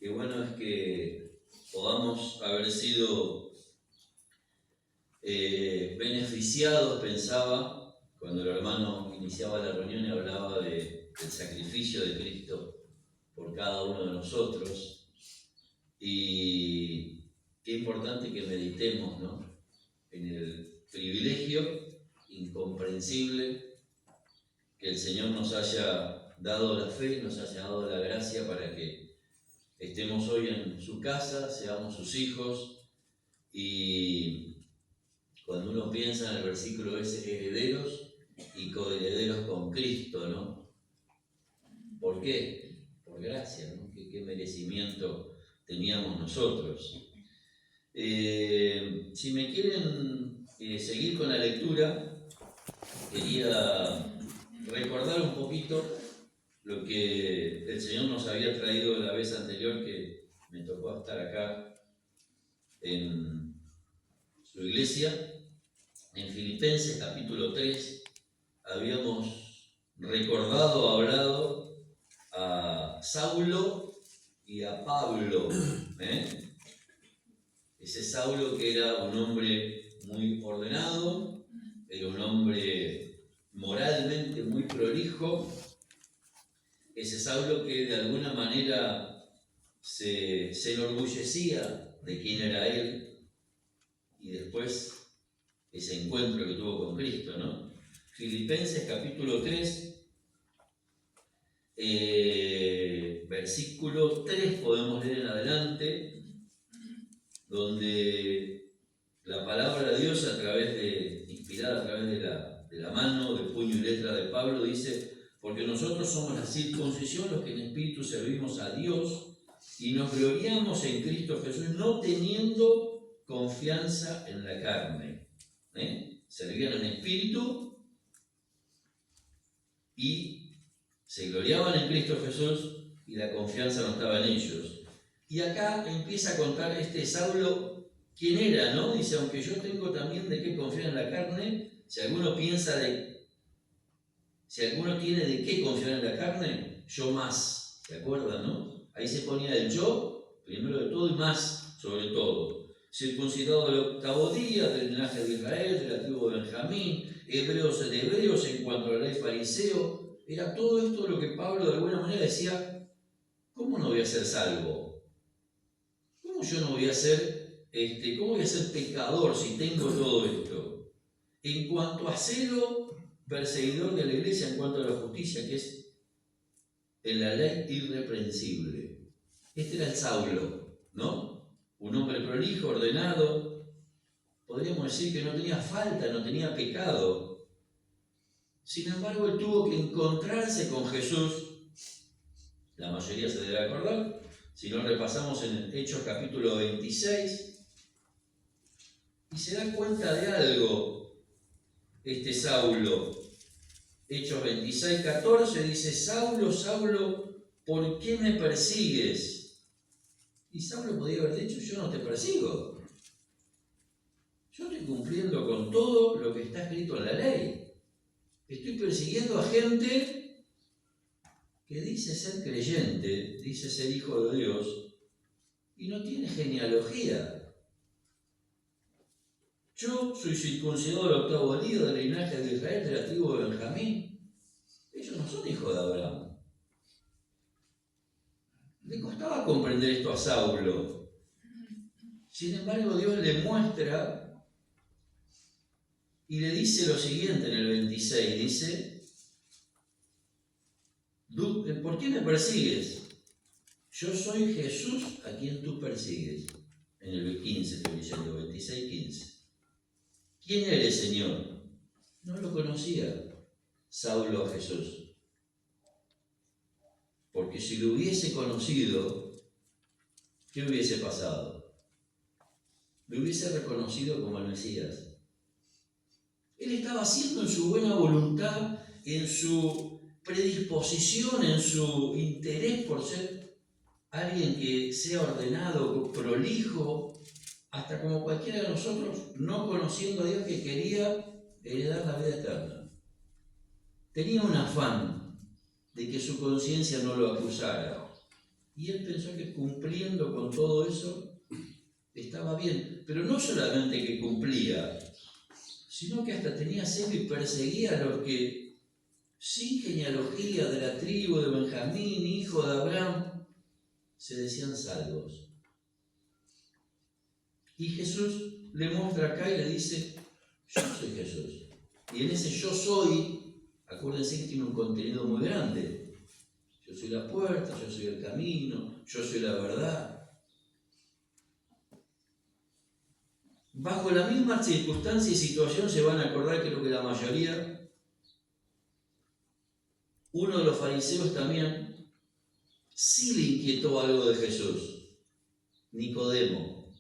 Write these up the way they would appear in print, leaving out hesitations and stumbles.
Qué bueno es que podamos haber sido beneficiados, pensaba, cuando el hermano iniciaba la reunión y hablaba del sacrificio de Cristo por cada uno de nosotros. Y qué importante que meditemos, ¿no?, en el privilegio incomprensible que el Señor nos haya dado la fe, nos haya dado la gracia para que estemos hoy en su casa, seamos sus hijos. Y cuando uno piensa en el versículo ese, herederos y coherederos con Cristo, ¿no? ¿Por qué? Por gracia, ¿no? ¿Qué merecimiento teníamos nosotros? Si me quieren seguir con la lectura, quería recordar un poquito lo que el Señor nos había traído la vez anterior que me tocó estar acá en su iglesia. En Filipenses capítulo 3 habíamos recordado, hablado a Saulo y a Pablo, Ese Saulo que era un hombre muy ordenado, era un hombre moralmente muy prolijo, ese Saulo que de alguna manera se enorgullecía de quién era él, y después ese encuentro que tuvo con Cristo, ¿no? Filipenses capítulo 3, versículo 3 podemos leer en adelante, donde la palabra de Dios, inspirada a través de la mano, del puño y letra de Pablo, dice: porque nosotros somos la circuncisión, los que en espíritu servimos a Dios y nos gloriamos en Cristo Jesús, no teniendo confianza en la carne. Servían en espíritu y se gloriaban en Cristo Jesús, y la confianza no estaba en ellos. Y acá empieza a contar este Saulo quién era, ¿no? Dice: aunque yo tengo también de qué confiar en la carne, si alguno tiene de qué confiar en la carne, yo más. ¿Se acuerdan, no? Ahí se ponía el yo, primero de todo, y más sobre todo. Circuncidado del 8º día, del linaje de Israel, de la tribu de Benjamín, hebreos de hebreos en cuanto a la ley fariseo. Era todo esto lo que Pablo de alguna manera decía: ¿cómo no voy a ser salvo? ¿Cómo yo no voy a ser, cómo voy a ser pecador si tengo todo esto? En cuanto a celo, perseguidor de la iglesia, en cuanto a la justicia, que es en la ley irreprensible. Este era el Saulo, ¿no? Un hombre prolijo, ordenado. Podríamos decir que no tenía falta, no tenía pecado. Sin embargo, él tuvo que encontrarse con Jesús. La mayoría se debe acordar. Si no, repasamos en Hechos capítulo 26. Y se da cuenta de algo este Saulo. Hechos 26, 14 dice: Saulo, Saulo, ¿por qué me persigues? Y Saulo podría haber dicho: yo no te persigo. Yo estoy cumpliendo con todo lo que está escrito en la ley. Estoy persiguiendo a gente que dice ser creyente, dice ser hijo de Dios, y no tiene genealogía. Yo soy circuncidado del 8º día, del linaje de Israel, de la tribu de Benjamín. Ellos no son hijos de Abraham. Le costaba comprender esto a Saulo. Sin embargo, Dios le muestra y le dice lo siguiente en el 26. Dice: ¿por qué me persigues? Yo soy Jesús a quien tú persigues. En el 15 estoy diciendo, 26, 15. ¿Quién eres, Señor? No lo conocía Saulo a Jesús. Porque si lo hubiese conocido, ¿qué hubiese pasado? Lo hubiese reconocido como el Mesías. Él estaba haciendo en su buena voluntad, en su predisposición, en su interés por ser alguien que sea ordenado, prolijo, hasta como cualquiera de nosotros, no conociendo a Dios, que quería heredar la vida eterna. Tenía un afán de que su conciencia no lo acusara. Y él pensó que cumpliendo con todo eso estaba bien. Pero no solamente que cumplía, sino que hasta tenía celo y perseguía a los que, sin genealogía de la tribu de Benjamín, hijo de Abraham, se decían salvos. Y Jesús le muestra acá y le dice, yo soy Jesús. Y en ese yo soy, acuérdense que tiene un contenido muy grande. Yo soy la puerta, yo soy el camino, yo soy la verdad. Bajo la misma circunstancia y situación se van a acordar, creo que la mayoría, uno de los fariseos también sí le inquietó algo de Jesús, Nicodemo,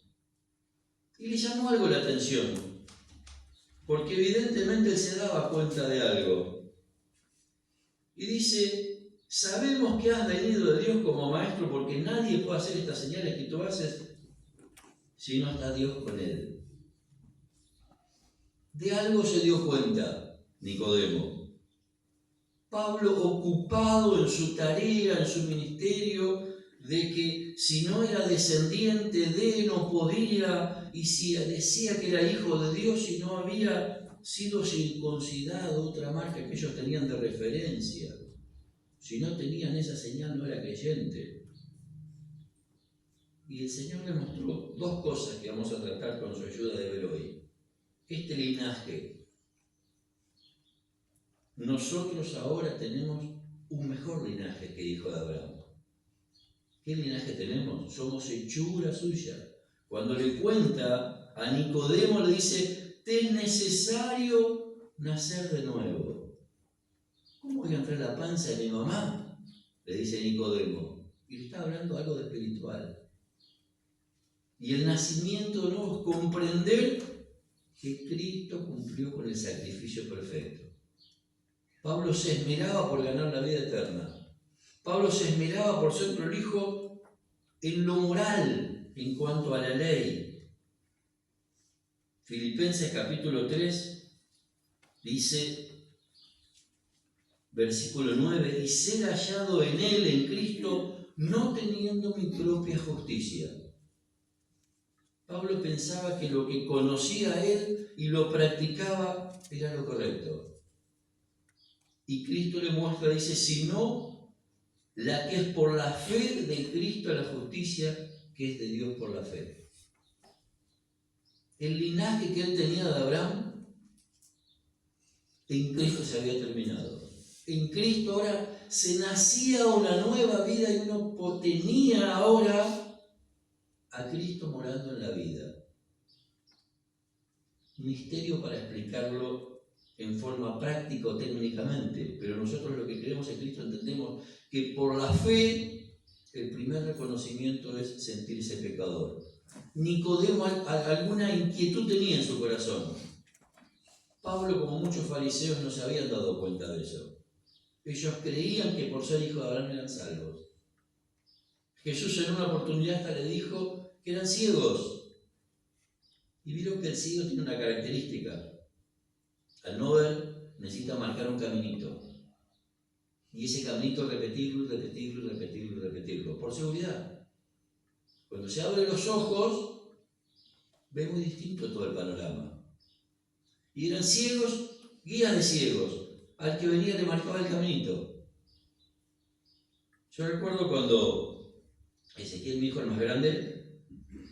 y le llamó algo la atención, porque evidentemente él se daba cuenta de algo. Y dice, sabemos que has venido de Dios como maestro, porque nadie puede hacer estas señales que tú haces si no está Dios con él. De algo se dio cuenta Nicodemo. Pablo, ocupado en su tarea, en su ministerio, de que si no era descendiente de, no podía, y si decía que era hijo de Dios y no había sido circuncidado, otra marca que ellos tenían de referencia. Si no tenían esa señal, no era creyente. Y el Señor le mostró dos cosas que vamos a tratar con su ayuda de ver hoy. Este linaje. Nosotros ahora tenemos un mejor linaje que hijo de Abraham. ¿Qué linaje tenemos? Somos hechura suya. Cuando le cuenta a Nicodemo, le dice, te es necesario nacer de nuevo. ¿Cómo voy a entrar en la panza de mi mamá? Le dice Nicodemo. Y le está hablando algo de espiritual. Y el nacimiento de nuevo es comprender que Cristo cumplió con el sacrificio perfecto. Pablo se esmeraba por ganar la vida eterna. Pablo se esmeraba por ser prolijo en lo moral en cuanto a la ley. Filipenses capítulo 3 dice, versículo 9, y ser hallado en él, en Cristo, no teniendo mi propia justicia. Pablo pensaba que lo que conocía a él y lo practicaba era lo correcto. Y Cristo le muestra, dice, sino la que es por la fe de Cristo la justicia que es de Dios por la fe. El linaje que él tenía de Abraham, en Cristo se había terminado. En Cristo ahora se nacía una nueva vida y uno tenía ahora a Cristo morando en la vida. Misterio para explicarlo en forma práctica o técnicamente, pero nosotros lo que creemos en Cristo entendemos que por la fe el primer reconocimiento es sentirse pecador. Nicodemo alguna inquietud tenía en su corazón. Pablo, como muchos fariseos, no se habían dado cuenta de eso. Ellos creían que por ser hijos de Abraham eran salvos. Jesús en una oportunidad hasta le dijo que eran ciegos. Y vieron que el ciego tiene una característica. Al no ver, necesita marcar un caminito. Y ese caminito repetirlo, repetirlo, repetirlo, repetirlo. Por seguridad. Cuando se abren los ojos, ve muy distinto todo el panorama. Y eran ciegos, guías de ciegos. Al que venía le marcaba el caminito. Yo recuerdo cuando Ezequiel, mi hijo el más grande,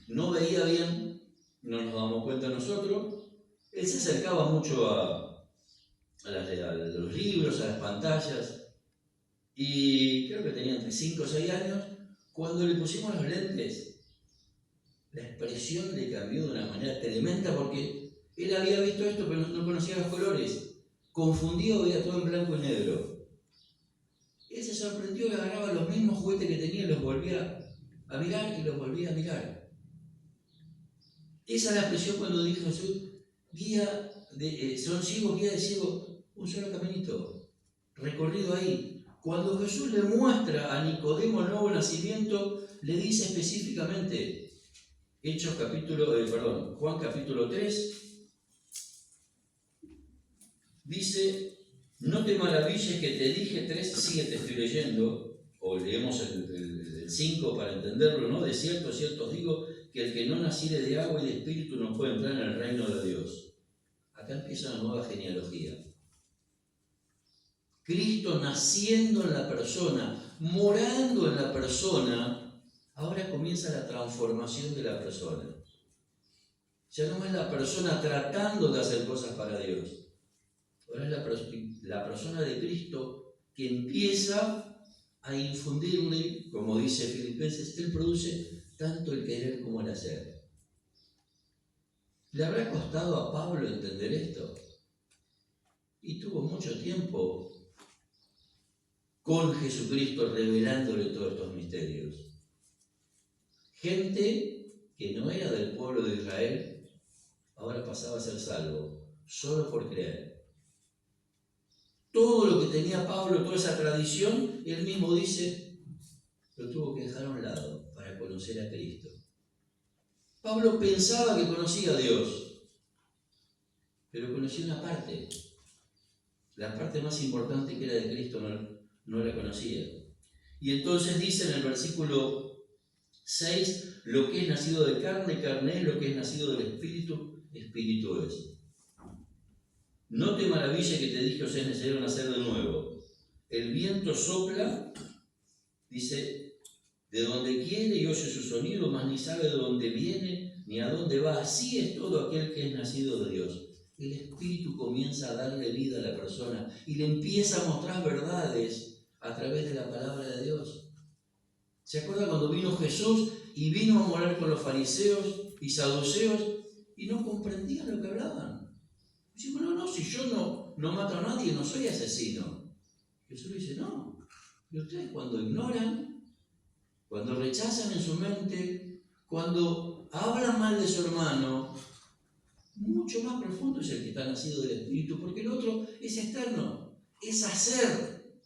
no veía bien, no nos damos cuenta nosotros. Él se acercaba mucho a los libros, a las pantallas, y creo que tenía entre 5 o 6 años. Cuando le pusimos los lentes, la expresión le cambió de una manera tremenda porque él había visto esto pero no conocía los colores. Confundido, veía todo en blanco y negro. Él se sorprendió y agarraba los mismos juguetes que tenía y los volvía a mirar y los volvía a mirar. Esa es la expresión cuando dijo Jesús, son ciegos, guía de ciego, un solo caminito, recorrido ahí. Cuando Jesús le muestra a Nicodemo el nuevo nacimiento, le dice específicamente, Juan capítulo 3, dice, no te maravilles que te dije 3:7, estoy leyendo, o leemos el el 5 para entenderlo, ¿no? De cierto, cierto os digo, que el que no naciere de agua y de espíritu no puede entrar en el reino de Dios. Acá empieza una nueva genealogía. Cristo naciendo en la persona, morando en la persona, ahora comienza la transformación de la persona. Ya no es la persona tratando de hacer cosas para Dios. Ahora es la persona de Cristo que empieza a infundirle, como dice Filipenses, Él produce tanto el querer como el hacer. ¿Le habrá costado a Pablo entender esto? Y tuvo mucho tiempo con Jesucristo revelándole todos estos misterios. Gente que no era del pueblo de Israel, ahora pasaba a ser salvo, solo por creer. Todo lo que tenía Pablo, toda esa tradición, él mismo dice, lo tuvo que dejar a un lado para conocer a Cristo. Pablo pensaba que conocía a Dios, pero conocía una parte. La parte más importante que era de Cristo no la conocía. Y entonces dice en el versículo 6, lo que es nacido de carne, carne es, lo que es nacido del Espíritu, Espíritu es. No te maravilles que te dije os es necesario nacer de nuevo. El viento sopla, dice, de donde quiere y oye su sonido, mas ni sabe de dónde viene ni a dónde va. Así es todo aquel que es nacido de Dios. El Espíritu comienza a darle vida a la persona y le empieza a mostrar verdades a través de la palabra de Dios. ¿Se acuerda cuando vino Jesús y vino a morar con los fariseos y saduceos y no comprendían lo que hablaban? Decimos, no, si yo no mato a nadie, no soy asesino. Jesús le dice, no. Y ustedes cuando ignoran, cuando rechazan en su mente, cuando hablan mal de su hermano, mucho más profundo es el que está nacido del Espíritu, porque el otro es externo, es hacer.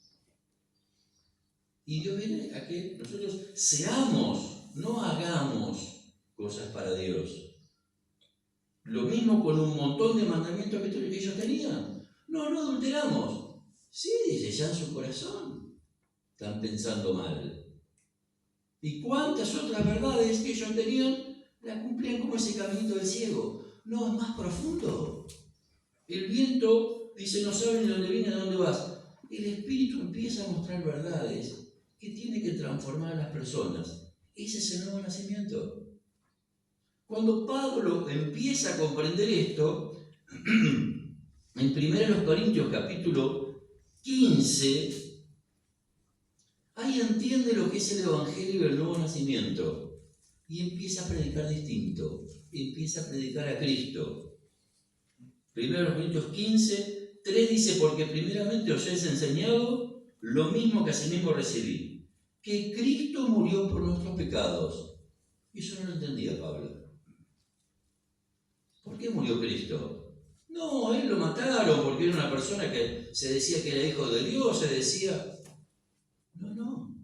Y Dios viene a que nosotros seamos, no hagamos cosas para Dios. Lo mismo con un montón de mandamientos que ellos tenían. No adulteramos. Sí, dice, ya en su corazón están pensando mal. ¿Y cuántas otras verdades que ellos tenían la cumplían como ese caminito del ciego? No, es más profundo. El viento dice, no saben de dónde viene, a dónde vas. El Espíritu empieza a mostrar verdades que tiene que transformar a las personas. Ese es el nuevo nacimiento. Cuando Pablo empieza a comprender esto, en 1 Corintios capítulo 15, ahí entiende lo que es el Evangelio del nuevo nacimiento y empieza a predicar distinto, empieza a predicar a Cristo. 1 Corintios 15, 3 dice, porque primeramente os he enseñado lo mismo que asimismo recibí, que Cristo murió por nuestros pecados. Eso no lo entendía Pablo. ¿Por qué murió Cristo? No, él lo mataron porque era una persona que se decía que era hijo de Dios, se decía... No.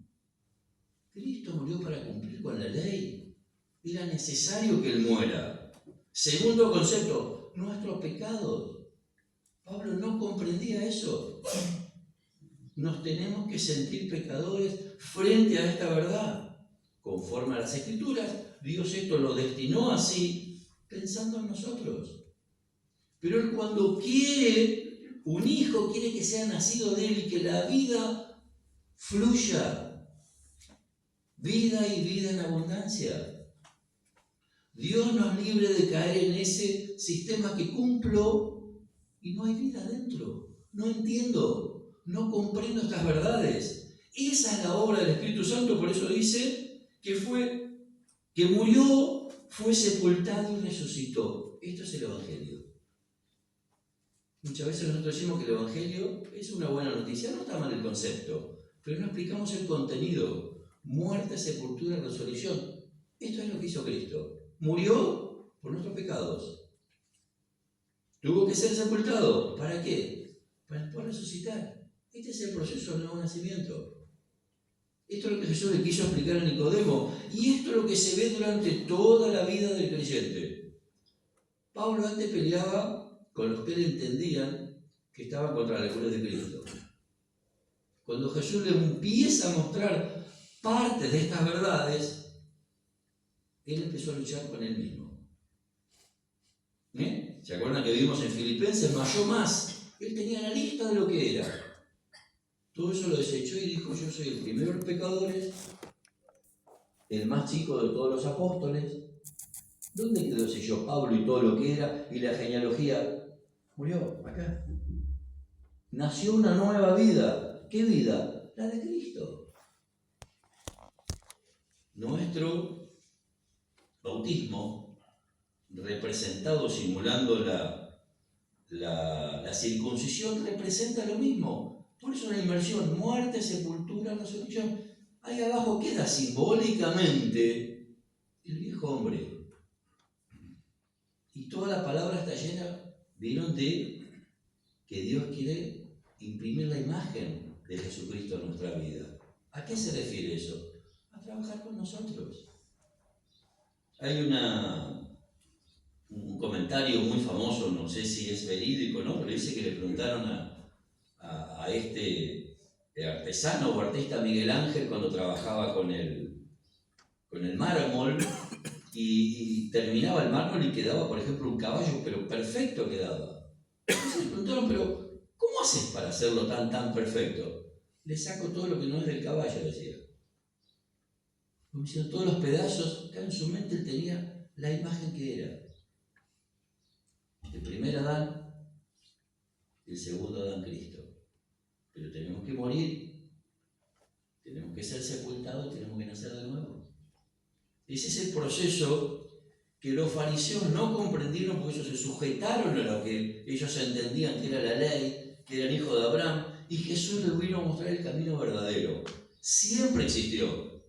Cristo murió para cumplir con la ley. Era necesario que él muera. Segundo concepto, nuestros pecados. Pablo no comprendía eso. Nos tenemos que sentir pecadores frente a esta verdad. Conforme a las Escrituras, Dios esto lo destinó así, pensando en nosotros. Pero él cuando quiere un hijo, quiere que sea nacido de él y que la vida fluya. Vida y vida en abundancia. Dios nos libre de caer en ese sistema que cumplo y no hay vida dentro. No entiendo, no comprendo estas verdades. Esa es la obra del Espíritu Santo, por eso dice que murió, fue sepultado y resucitó. Esto es el Evangelio. Muchas veces nosotros decimos que el Evangelio es una buena noticia. No está mal el concepto, pero no explicamos el contenido. Muerte, sepultura, resurrección. Esto es lo que hizo Cristo. Murió por nuestros pecados. Tuvo que ser sepultado. ¿Para qué? Para después resucitar. Este es el proceso del nuevo nacimiento. Esto es lo que Jesús le quiso explicar a Nicodemo. Y esto es lo que se ve durante toda la vida del creyente. Pablo antes peleaba con los que él entendían que estaban contra la locura de Cristo. Cuando Jesús le empieza a mostrar parte de estas verdades, él empezó a luchar con él mismo. ¿Se acuerdan que vimos en Filipenses? No halló más. Él tenía la lista de lo que era. Todo eso lo desechó y dijo: yo soy el primero de los pecadores, el más chico de todos los apóstoles. ¿Dónde quedó ese yo, Pablo, y todo lo que era? Y la genealogía murió acá. Nació una nueva vida. ¿Qué vida? La de Cristo. Nuestro bautismo, representado, simulando la circuncisión, representa lo mismo. Por eso la inmersión, muerte, sepultura, resurrección. Ahí abajo queda simbólicamente el viejo hombre. Y toda la palabra está llena, ¿vieron?, de que Dios quiere imprimir la imagen de Jesucristo en nuestra vida. ¿A qué se refiere eso? A trabajar con nosotros. Hay un comentario muy famoso, no sé si es verídico, ¿no?, pero dice que le preguntaron a este artesano o artista Miguel Ángel cuando trabajaba con el mármol, y terminaba el mármol y quedaba, por ejemplo, un caballo, pero perfecto quedaba. Entonces le preguntaron: pero ¿cómo haces para hacerlo tan perfecto? Le saco todo lo que no es del caballo, decía. Como diciendo, todos los pedazos, acá en su mente él tenía la imagen que era. El primer Adán, el segundo Adán, Cristo. Pero tenemos que morir, tenemos que ser sepultados y tenemos que nacer de nuevo. Ese es el proceso que los fariseos no comprendieron, porque ellos se sujetaron a lo que ellos entendían que era la ley, que eran hijos de Abraham, y Jesús les vino a mostrar el camino verdadero. Siempre existió.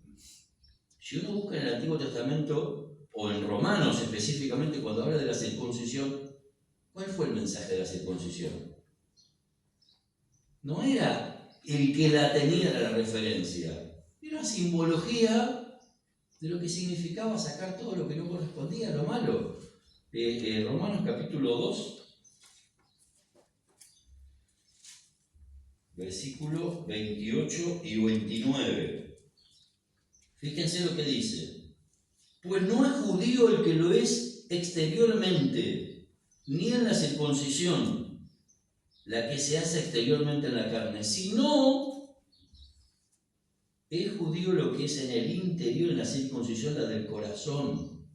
Si uno busca en el Antiguo Testamento, o en Romanos específicamente, cuando habla de la circuncisión, ¿cuál fue el mensaje de la circuncisión? No era el que la tenía la referencia, era una simbología de lo que significaba sacar todo lo que no correspondía a lo malo. Romanos capítulo 2, versículos 28 y 29. Fíjense lo que dice: pues no es judío el que lo es exteriormente, ni en la circuncisión, la que se hace exteriormente en la carne, sino es judío lo que es en el interior, en la circuncisión, la del corazón,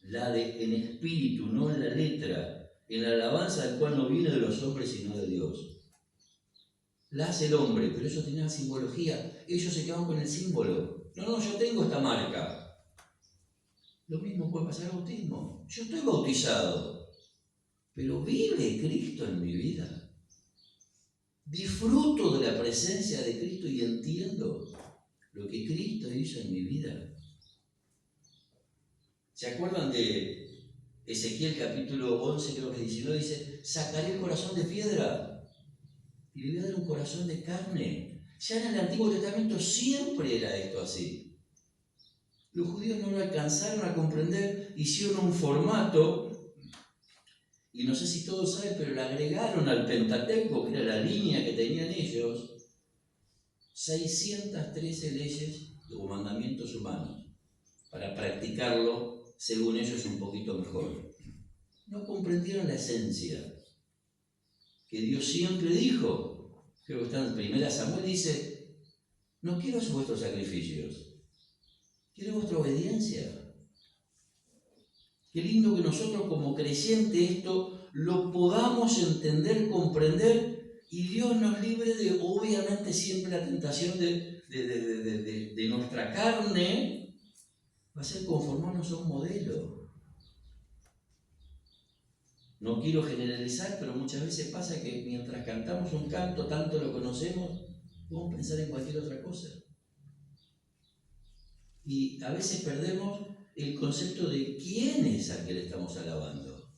la de en espíritu, no en la letra, en la alabanza del cual no viene de los hombres sino de Dios. La hace el hombre, pero eso tenía simbología. Ellos se quedaban con el símbolo. No, yo tengo esta marca. Lo mismo puede pasar al bautismo. Yo estoy bautizado, pero ¿vive Cristo en mi vida? Disfruto de la presencia de Cristo y entiendo lo que Cristo hizo en mi vida. ¿Se acuerdan de Ezequiel capítulo 11, creo que 19? Dice: sacaré el corazón de piedra y le voy a dar un corazón de carne. Ya en el Antiguo Testamento siempre era esto así. Los judíos no lo alcanzaron a comprender, hicieron un formato, y no sé si todos saben, pero le agregaron al Pentateuco, que era la línea que tenían ellos, 613 leyes o mandamientos humanos, para practicarlo, según ellos, un poquito mejor. No comprendieron la esencia, que Dios siempre dijo. Creo que está en 1 Samuel, dice: no quiero vuestros sacrificios, quiero vuestra obediencia. Qué lindo que nosotros como creyentes esto lo podamos entender, comprender, y Dios nos libre de, obviamente, siempre la tentación de nuestra carne va a ser conformarnos a un modelo. No quiero generalizar, pero muchas veces pasa que mientras cantamos un canto, tanto lo conocemos, podemos pensar en cualquier otra cosa. Y a veces perdemos el concepto de quién es al que le estamos alabando.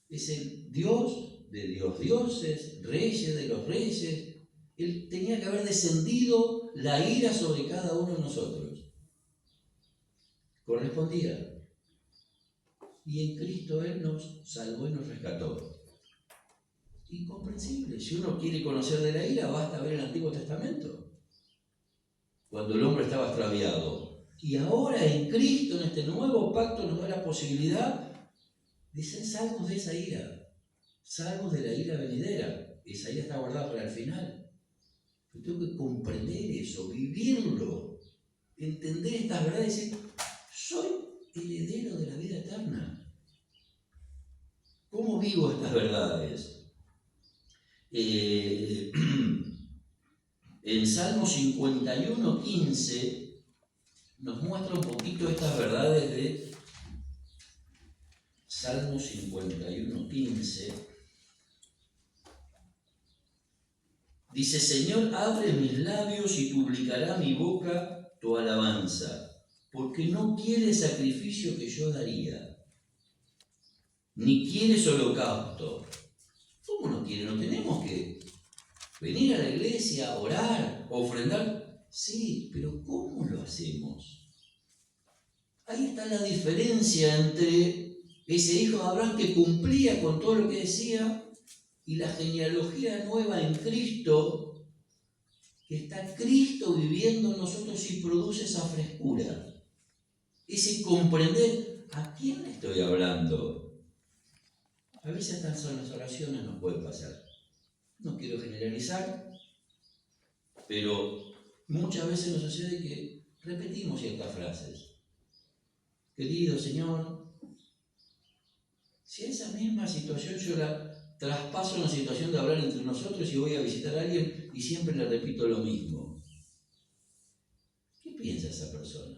Es el Dios de los dioses, reyes de los reyes. Él tenía que haber descendido la ira sobre cada uno de nosotros. Correspondía. Y en Cristo Él nos salvó y nos rescató. Incomprensible. Si uno quiere conocer de la ira, basta ver el Antiguo Testamento. cuando el hombre estaba extraviado. Y ahora en Cristo, en este nuevo pacto, nos da la posibilidad de ser salvos de esa ira, salvos de la ira venidera. Esa ira está guardada para el final. Pero tengo que comprender eso, vivirlo, entender estas verdades y decir, soy heredero de la vida eterna. ¿Cómo vivo estas verdades? En Salmo 51:15 nos muestra un poquito estas verdades de Salmo 51:15. Dice, Señor, abre mis labios y publicará mi boca tu alabanza, porque no quiere sacrificio que yo daría, ni quieres holocausto. ¿Cómo no quiere? No tenemos que venir a la iglesia, orar, ofrendar. Sí, pero ¿cómo lo hacemos? Ahí está la diferencia entre ese hijo de Abraham que cumplía con todo lo que decía y la genealogía nueva en Cristo, que está Cristo viviendo en nosotros y produce esa frescura. Ese comprender a quién le estoy hablando. A veces tan solo las oraciones nos pueden pasar. No quiero generalizar, pero muchas veces nos sucede que repetimos ciertas frases. Querido Señor, si esa misma situación yo la traspaso en la situación de hablar entre nosotros y voy a visitar a alguien y siempre le repito lo mismo, ¿qué piensa esa persona?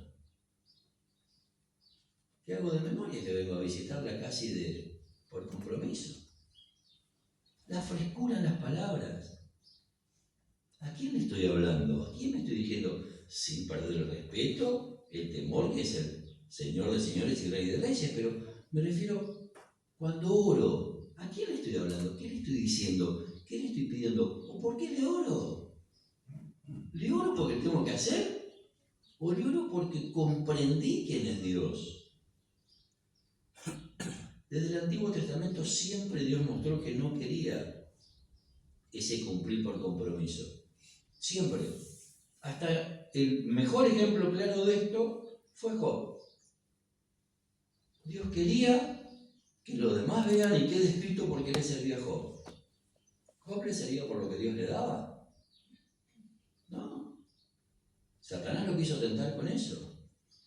¿Qué hago de memoria que vengo a visitarla casi por compromiso? La frescura en las palabras. ¿A quién le estoy hablando? ¿A quién me estoy diciendo? Sin perder el respeto, el temor, que es el Señor de señores y Rey de reyes, pero me refiero cuando oro. ¿A quién le estoy hablando? ¿Qué le estoy diciendo? ¿Qué le estoy pidiendo? ¿O por qué le oro? ¿Le oro porque tengo que hacer? ¿O le oro porque comprendí quién es Dios? Desde el Antiguo Testamento siempre Dios mostró que no quería ese cumplir por compromiso. Siempre. Hasta el mejor ejemplo claro de esto fue Job. Dios quería que los demás vean y quede escrito por qué le servía a Job. ¿Job le servía por lo que Dios le daba? No. Satanás lo quiso tentar con eso.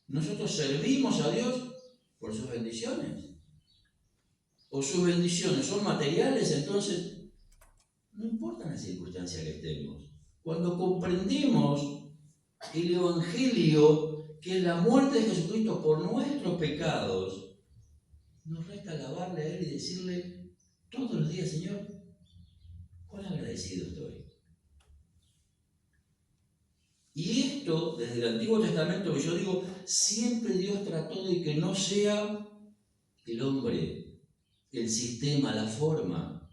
Nosotros servimos a Dios por sus bendiciones. O sus bendiciones son materiales, entonces no importa la circunstancia que estemos. Cuando comprendemos el Evangelio, que es la muerte de Jesucristo por nuestros pecados, nos resta alabarle a Él y decirle todos los días, Señor, cuán agradecido estoy. Y esto, desde el Antiguo Testamento, que yo digo, siempre Dios trató de que no sea el hombre, el sistema, la forma,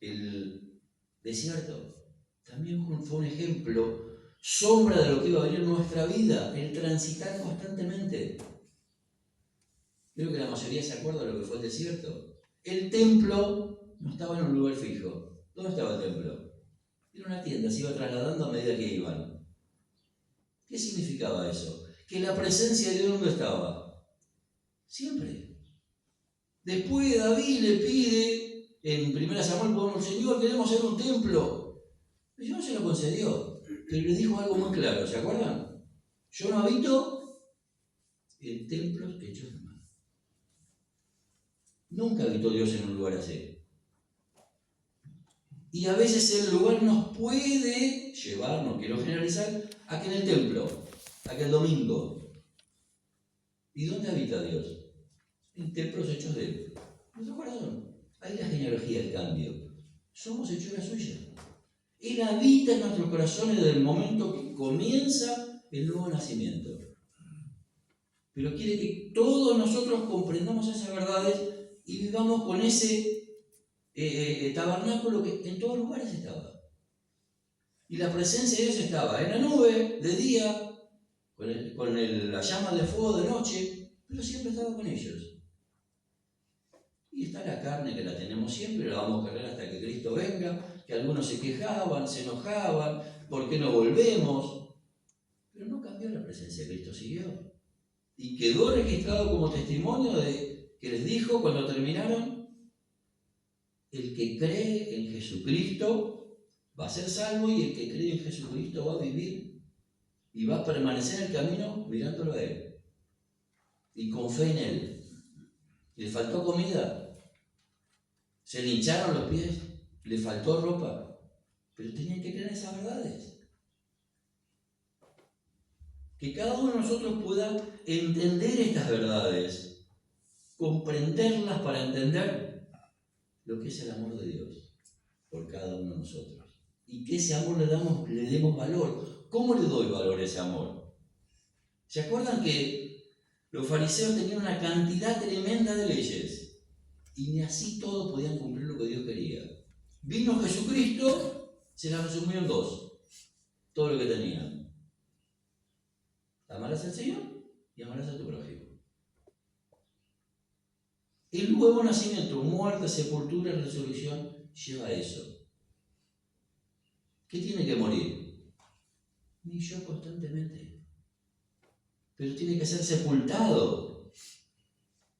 el desierto. También fue un ejemplo, sombra de lo que iba a venir en nuestra vida, el transitar constantemente. Creo que la mayoría se acuerda de lo que fue el desierto. El templo no estaba en un lugar fijo. ¿Dónde estaba el templo? Era una tienda, se iba trasladando a medida que iban. ¿Qué significaba eso? Que la presencia de Dios, ¿dónde estaba? Siempre. Después David le pide, en 1 Samuel, como el Señor, queremos hacer un templo. El Señor se lo concedió, pero le dijo algo muy claro, ¿se acuerdan? Yo no habito en templos hechos de mano. Nunca habitó Dios en un lugar así. Y a veces el lugar nos puede llevar, no quiero generalizar, a que en el templo, a que el domingo. ¿Y dónde habita Dios? En templos hechos de Él. Nuestro corazón. Ahí la genealogía del cambio. Somos hechura suya. Él habita en nuestros corazones desde el momento que comienza el nuevo nacimiento. Pero quiere que todos nosotros comprendamos esas verdades y vivamos con ese tabernáculo que en todos lugares estaba. Y la presencia de Dios estaba en la nube de día, con la llama de fuego de noche, pero siempre estaba con ellos. Y está la carne que la tenemos siempre, la vamos a cargar hasta que Cristo venga, que algunos se quejaban, se enojaban, ¿por qué no volvemos? Pero no cambió, la presencia de Cristo siguió. Y quedó registrado como testimonio de que les dijo cuando terminaron: el que cree en Jesucristo va a ser salvo, y el que cree en Jesucristo va a vivir y va a permanecer en el camino mirándolo a Él y con fe en Él. ¿Le faltó comida? ¿Se le hincharon los pies? ¿Le faltó ropa? Pero tenían que creer en esas verdades. Que cada uno de nosotros pueda entender estas verdades, comprenderlas para entender lo que es el amor de Dios por cada uno de nosotros. Y que ese amor le demos valor. ¿Cómo le doy valor a ese amor? ¿Se acuerdan que los fariseos tenían una cantidad tremenda de leyes y ni así todos podían cumplir lo que Dios quería? Vino Jesucristo, se las resumió en dos, todo lo que tenían: amarás al Señor y amarás a tu prójimo. El nuevo nacimiento, muerte, sepultura y resurrección, lleva a eso. ¿Qué tiene que morir? Mi yo constantemente. Pero tiene que ser sepultado.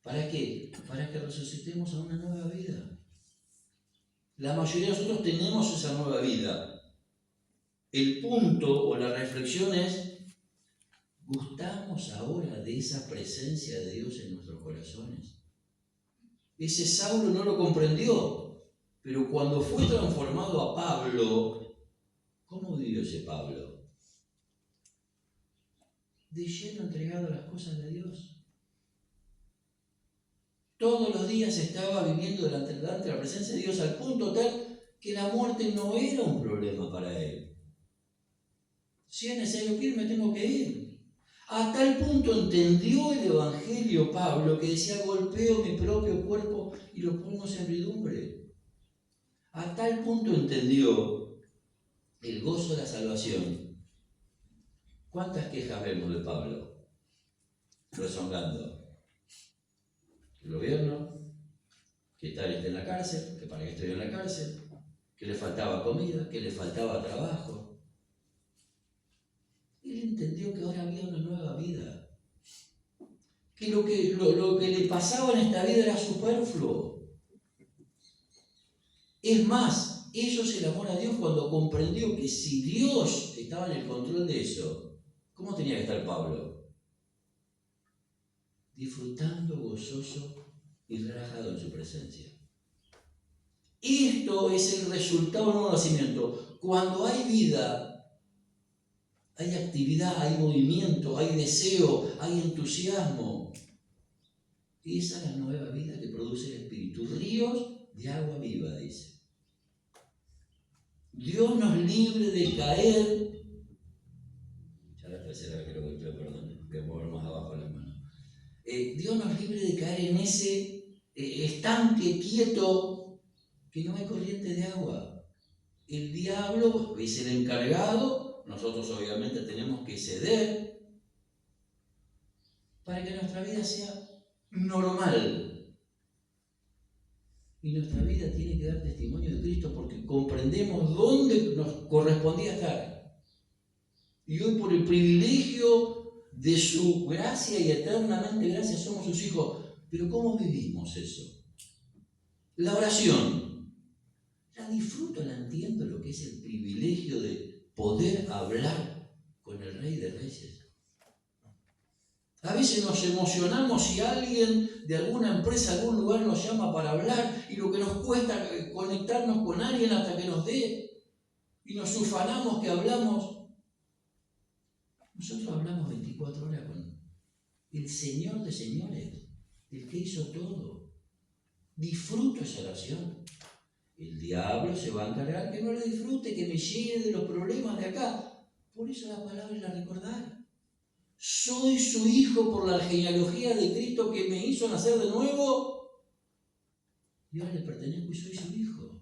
¿Para qué? Para que resucitemos a una nueva vida. La mayoría de nosotros tenemos esa nueva vida. El punto o la reflexión es: ¿gustamos ahora de esa presencia de Dios en nuestros corazones? Ese Saulo no lo comprendió, pero cuando fue transformado a Pablo, ¿cómo vivió ese Pablo? De lleno entregado a las cosas de Dios. Todos los días estaba viviendo delante de la presencia de Dios, al punto tal que la muerte no era un problema para él. Si es necesario que ir, me tengo que ir. A tal punto entendió el Evangelio Pablo, que decía: golpeo mi propio cuerpo y lo pongo en servidumbre. A tal punto entendió el gozo de la salvación. ¿Cuántas quejas vemos de Pablo? Rezongando. El gobierno, que tal esté en la cárcel, que para qué estoy en la cárcel, que le faltaba comida, que le faltaba trabajo. Él entendió que ahora había una nueva vida. Que lo que le pasaba en esta vida era superfluo. Es más, eso es el amor a Dios, cuando comprendió que si Dios estaba en el control de eso, ¿cómo tenía que estar Pablo? Disfrutando, gozoso y relajado en su presencia. Esto es el resultado del nuevo nacimiento. Cuando hay vida, hay actividad, hay movimiento, hay deseo, hay entusiasmo. Y esa es la nueva vida que produce el Espíritu. Ríos de agua viva, dice. Dios nos libre de caer. Ya la tercera vez que lo golpeo, perdón, voy a mover más abajo las manos. Dios nos libre de caer en ese estanque quieto que no hay corriente de agua. El diablo es el encargado. Nosotros obviamente tenemos que ceder para que nuestra vida sea normal. Y nuestra vida tiene que dar testimonio de Cristo, porque comprendemos dónde nos correspondía estar. Y hoy, por el privilegio de su gracia y eternamente gracia, somos sus hijos. Pero ¿cómo vivimos eso? La oración. La disfruto, la entiendo, lo que es el privilegio de poder hablar con el Rey de Reyes. A veces nos emocionamos si alguien de alguna empresa, algún lugar nos llama para hablar, y lo que nos cuesta conectarnos con alguien hasta que nos dé, y nos ufanamos que hablamos. Nosotros hablamos 24 horas con el Señor de señores, el que hizo todo. Disfruto esa oración. El diablo se va a encargar que no la disfrute, que me llene de los problemas de acá. Por eso la palabra es la recordar. Soy su hijo por la genealogía de Cristo, que me hizo nacer de nuevo. Y ahora le pertenezco y soy su hijo.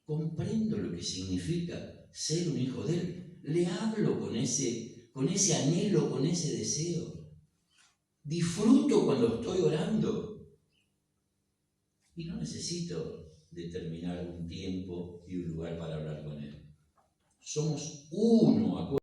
Comprendo lo que significa ser un hijo de Él. Le hablo con ese anhelo, con ese deseo. Disfruto cuando estoy orando. Y no necesito determinar un tiempo y un lugar para hablar con Él. somos uno, acuérdense.